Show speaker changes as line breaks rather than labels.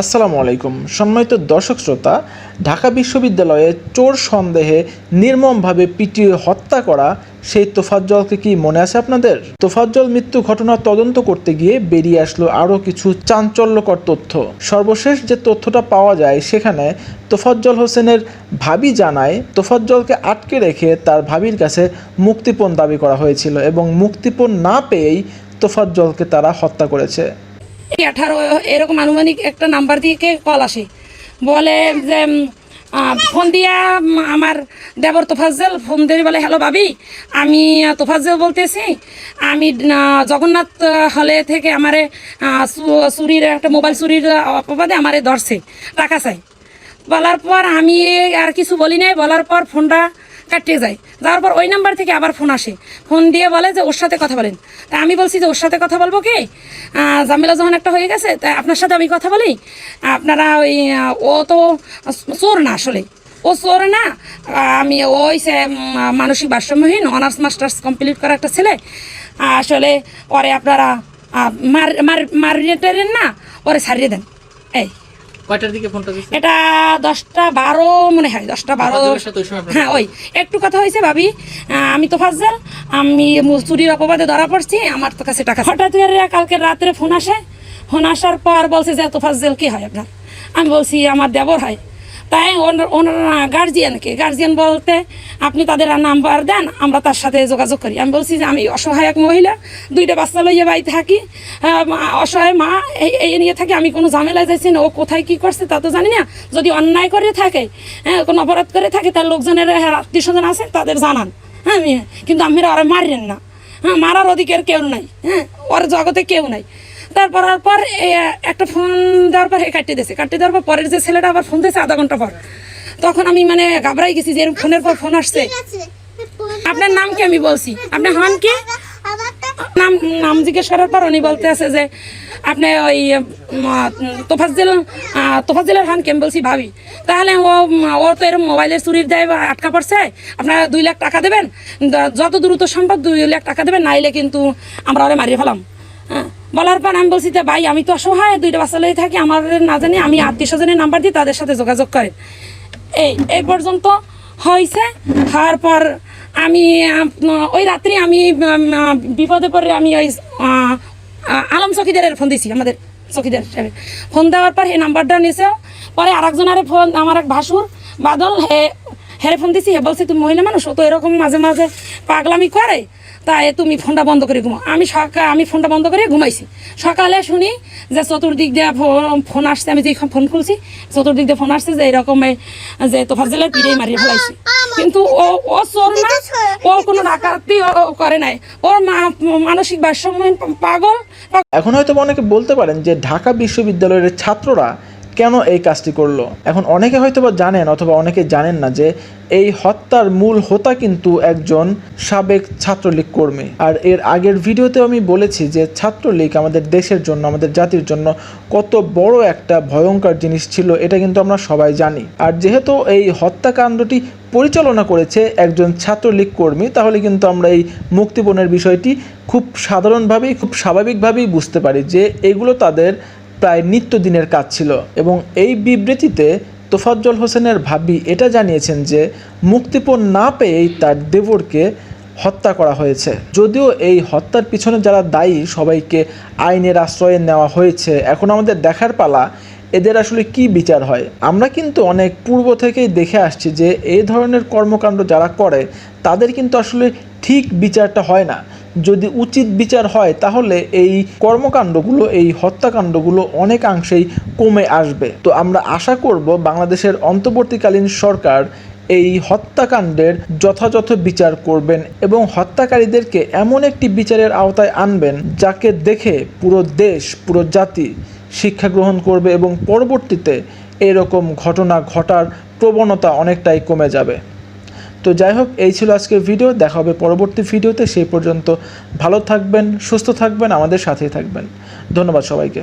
আসসালামু আলাইকুম সম্মানিত দর্শক শ্রোতা, ঢাকা বিশ্ববিদ্যালয়ে চোর সন্দেহে নির্মমভাবে পিটিয়ে হত্যা করা সেই তোফাজ্জলকে কি মনে আছে আপনাদের? তোফাজ্জল মৃত্যু ঘটনার তদন্ত করতে গিয়ে বেরিয়ে আসলো আরও কিছু চাঞ্চল্যকর তথ্য। সর্বশেষ যে তথ্যটা পাওয়া যায় সেখানে তোফাজ্জল হোসেনের ভাবি জানায় তোফাজ্জলকে আটকে রেখে তার ভাবির কাছে মুক্তিপণ দাবি করা হয়েছিল এবং মুক্তিপণ না পেয়েই তোফাজ্জলকে তারা হত্যা করেছে।
18 এরকম আনুমানিক একটা নাম্বার থেকে কল আসে, বলে যে ফোন দিয়া আমার দেবর তোফাজ্জল ফোন দিয়ে বলে, হ্যালো ভাবি, আমি তোফাজ্জল বলতেছি, আমি জগন্নাথ হলে থেকে আমারে চুরির একটা মোবাইল চুরির অপবাদে আমারে ধরছে, টাকা চাই। বলার পর আমি আর কিছু বলি নাই, বলার পর ফোনটা কাটিয়ে যায়। যাওয়ার পর ওই নাম্বার থেকে আবার ফোন আসে, ফোন দিয়ে বলে যে ওর সাথে কথা বলেন। তা আমি বলছি যে ওর সাথে কথা বলবো কি, ঝামেলা যখন একটা হয়ে গেছে তা আপনার সাথে আমি কথা বলি। আপনারা ওই ও তো চোর না, আসলে ও চোর না, আমি ওই মানসিক ভারসাম্যহীন অনার্স মাস্টার্স কমপ্লিট করা একটা ছেলে, আসলে ওরে আপনারা মারিয়ে না, ওরে ছাড়িয়ে দেন। এই
কয়টার দিকে ফোনটা দিয়েছে?
এটা 10টা 12 মনে হয়, 10টা 12। হ্যাঁ, ওই একটু কথা হয়েছে ভাবি, আমি তোফাজ্জল, আমি চুরির অপবাদে ধরা পড়ছি, আমার তো কাছে টাকা। হঠাৎ করে কালকে রাত্রে ফোন আসে, ফোন আসার পর বলছে যে তোফাজ্জল কি হয় আপনার? আমি বলছি আমার দেবর হয়। তাই ওনার গার্জিয়ান বলতে আপনি তাদের নাম্বার দেন, আমরা তার সাথে যোগাযোগ করি। আমি বলছি যে আমি অসহায় এক মহিলা, 2টা বাচ্চা লইয়ে বাড়িতে থাকি, অসহায় মা, এই নিয়ে থাকি, আমি কোনো ঝামেলায় যাচ্ছি না। ও কোথায় কী করছে তা তো জানি না, যদি অন্যায় করে থাকে, হ্যাঁ, কোনো অপরাধ করে থাকে, তার লোকজনের আত্মীয় স্বজন আছে তাদের জানান, হ্যাঁ, কিন্তু আমরা ওরা মারেন না, হ্যাঁ, মারার অধিকার কেউ নাই, হ্যাঁ, ওর জগতে কেউ নাই। তারপর একটা ফোন দেওয়ার পর কাটিয়ে দেওয়ার পর পরের যে ছেলেটা আবার ফোন দিয়েছে আধা ঘন্টা পর, তখন আমি মানে ঘাবড়াই গেছি যে ফোনের পর ফোন আসছে। আপনার নাম কি? আমি বলছি আপনার হন কি? নাম জিজ্ঞেস করার পর উনি বলতে আছে যে আপনি ওই তোফাজ্জলের হন কি? আমি বলছি ভাবি। তাহলে ও তো এরকম মোবাইলের চুরির দেয় বা আটকা পড়ছে, আপনারা 2 লাখ টাকা দেবেন, যত দ্রুত সম্ভব 2 লাখ টাকা দেবেন, নাইলে কিন্তু আমরা ওরা মারিয়ে ফেলাম। হ্যাঁ, বলার পর আমি বলছি যে ভাই, আমি তো অসহায়, 2টা বাচ্চা লেগে থাকি, আমাদের না জানি, আমি আত্মীয় স্বজনের নাম্বার দিই, তাদের সাথে যোগাযোগ করেন। এই পর্যন্ত হয়েছে। হওয়ার পর আমি ওই রাত্রি আমি বিপদে পড়ে আমি ওই আলম চকিদারের ফোন দিয়েছি, আমাদের চকিদার সাহেব। ফোন দেওয়ার পর এই নাম্বারটা নিয়েছেও, পরে আরেকজনের ফোন, আমার এক ভাসুর বাদল, হেরে ফোন দিয়েছি। হে বলছে তুমি মহিলা মানুষ, ও তো এরকম মাঝে মাঝে পাগলামি করে, তাই তুমি ফোনটা বন্ধ করে ঘুমাও। আমি ফোনটা বন্ধ করে ঘুমাইছি। সকালে শুনি যে চতুর্দিক দিয়ে ফোন আসছে, আমি যে ফোন খুলছি চতুর্দিক দিয়ে ফোন আসছে যে এরকম যে তোফাজ্জলের পিঠেই মারিয়ে ফেলাইছে। কিন্তু ও চোর না, ও কোনো ডাকাতি করে নাই, ওর মানসিক ভারসাম্যহীন পাগল।
এখন হয়তো অনেকে বলতে পারেন যে ঢাকা বিশ্ববিদ্যালয়ের ছাত্ররা কেন এই কাজটি করলো। এখন অনেকে হয়তো বা জানেন অথবা অনেকে জানেন না যে এই হত্যার মূল হোতা কিন্তু একজন সাবেক ছাত্রলীগ কর্মী। আর এর আগের ভিডিওতে আমি বলেছি যে ছাত্রলীগ আমাদের দেশের জন্য, আমাদের জাতির জন্য কত বড় একটা ভয়ঙ্কর জিনিস ছিল, এটা কিন্তু আমরা সবাই জানি। আর যেহেতু এই হত্যাকাণ্ডটি পরিচালনা করেছে একজন ছাত্রলীগ কর্মী, তাহলে কিন্তু আমরা এই মুক্তিপণের বিষয়টি খুব সাধারণভাবেই, খুব স্বাভাবিকভাবেই বুঝতে পারি যে এগুলো তাদের প্রায় নিত্যদিনের কাজ ছিল। এবং এই বিবৃতিতে তোফাজ্জল হোসেনের ভাবি এটা জানিয়েছেন যে মুক্তিপণ না পেয়েই তার দেবরকে হত্যা করা হয়েছে। যদিও এই হত্যার পিছনে যারা দায়ী সবাইকে আইনের আশ্রয়ে নেওয়া হয়েছে, এখন আমাদের দেখার পালা এদের আসলে কি বিচার হয়। আমরা কিন্তু অনেক পূর্ব থেকেই দেখে আসছি যে এই ধরনের কর্মকাণ্ড যারা করে তাদের কিন্তু আসলে ঠিক বিচারটা হয় না। যদি উচিত বিচার হয় তাহলে এই কর্মকাণ্ডগুলো, এই হত্যাকাণ্ডগুলো অনেকাংশেই কমে আসবে। তো আমরা আশা করব বাংলাদেশের অন্তর্বর্তীকালীন সরকার এই হত্যাকাণ্ডের যথাযথ বিচার করবেন এবং হত্যাকারীদেরকে এমন একটি বিচারের আওতায় আনবেন যাকে দেখে পুরো দেশ, পুরো জাতি শিক্ষা গ্রহণ করবে এবং পরবর্তীতে এরকম ঘটনা ঘটার প্রবণতা অনেকটাই কমে যাবে। তো যাই হোক, এই ছিল আজকের ভিডিও। দেখা হবে পরবর্তী ভিডিওতে। সেই পর্যন্ত ভালো থাকবেন, সুস্থ থাকবেন, আমাদের সাথেই থাকবেন। ধন্যবাদ সবাইকে।